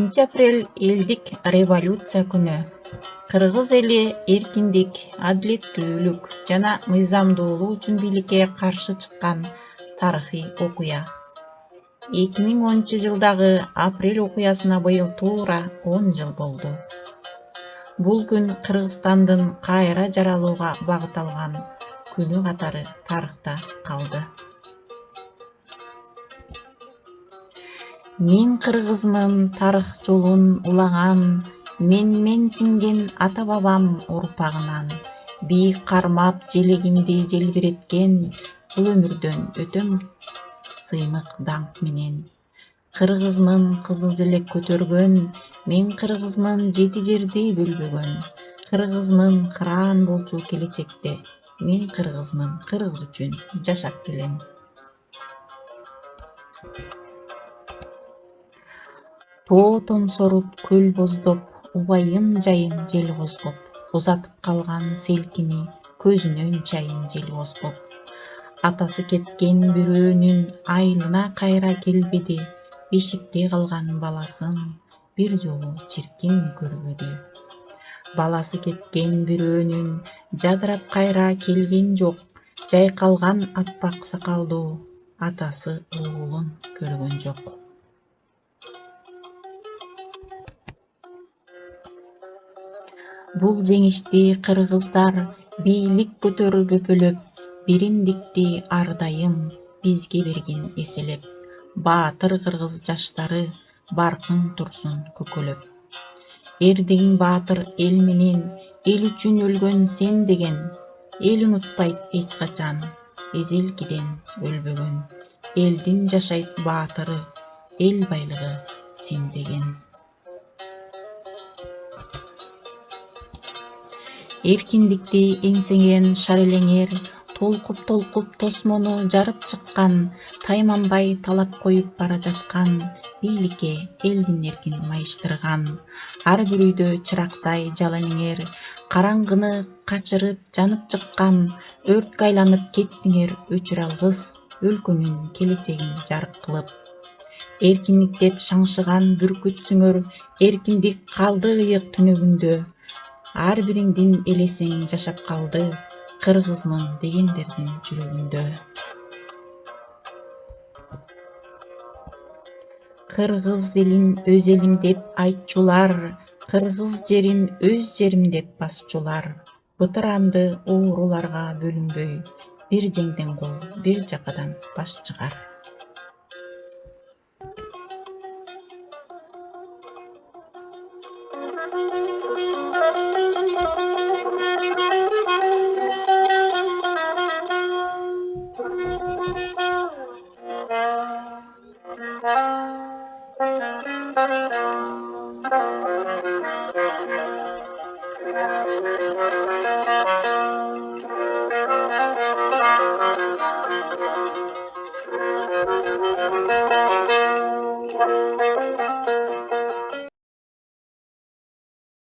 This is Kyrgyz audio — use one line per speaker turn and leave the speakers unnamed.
7 апрель элдик революция күнү. Кыргыз эли эркиндик, адилеттүүлүк жана мыйзамдуулук үчүн бийликке каршы чыккан тарыхый окуя. 2010-жылдагы апрель окуясына быйыл туура 10 жыл болду. Бул күн Кыргызстандын кайра жаралууга багыт алган күнү катары тарыхта калды. Мен кыргызмын тарых жолун улаган, мен сиңген ата бабам урпагынан. Бийик кармап желегимди желбиреткен, бул өмүрдөн өтөм сыймык даңк менен. Кыргызмын кызыл желек көтөргөн, мен кыргызмын жети жерди бөлбөгөн. Кыргызмын кыраан болчу келечекте, мен кыргызмын кыргыз үчүн жашап келем. Тоо томсоруп, көл боздоп, убайын жайын жел козгоп, узатып калган селкини, көзүнөн чайын жел козгоп. Атасы кеткен бирөөнүн айылына кайра келбеди, бешикте калган баласын бир жолу чиркин көрбөдү. Баласы кеткен бирөөнүн жадырап кайра келген жок, жайкалган аппак сакалдуу атасы уулун көргөн жок. Бул жеңишти кыргыздар бийлик көтөрүп өпөлөп, биримдикти ар дайым бизге берген эселеп. Баатыр кыргыз жаштары баркын турсун көкөлөп. Эр деген баатыр эл менен, эл үчүн өлгөн сен деген. Эл унутпайт эч качан, эзелкиден өлбөгөн. Элдин жашайт баатыры, эл байлыгы сен деген. Эркиндикти эңсеген шарелеңер, толкуп тосмону жарып чыккан, тайманбай талап коюп бара жаткан, бийликке элдин эркин майыштырган. Ар бир үйдө чырактай жалаңер, караңгыны качырып жанып чыккан, өрткө айланып кеттиңер өчүр алгыс, өлкөнүн келечегин жарык кылып. Эркиндик деп шаңшыган бүркүтсүңөр, эркиндик калды ыйык түнөгүндө. Ар бириңдин элесиң жашап калды, кыргызмын дегендердин жүрөгүндө. Кыргыз элин өз элим деп айтчулар, кыргыз жерин өз жерим деп басчулар. Бытыранды ооруларга бөлүнбөй, бир жеңден кол, бир жакадан баш чыгар.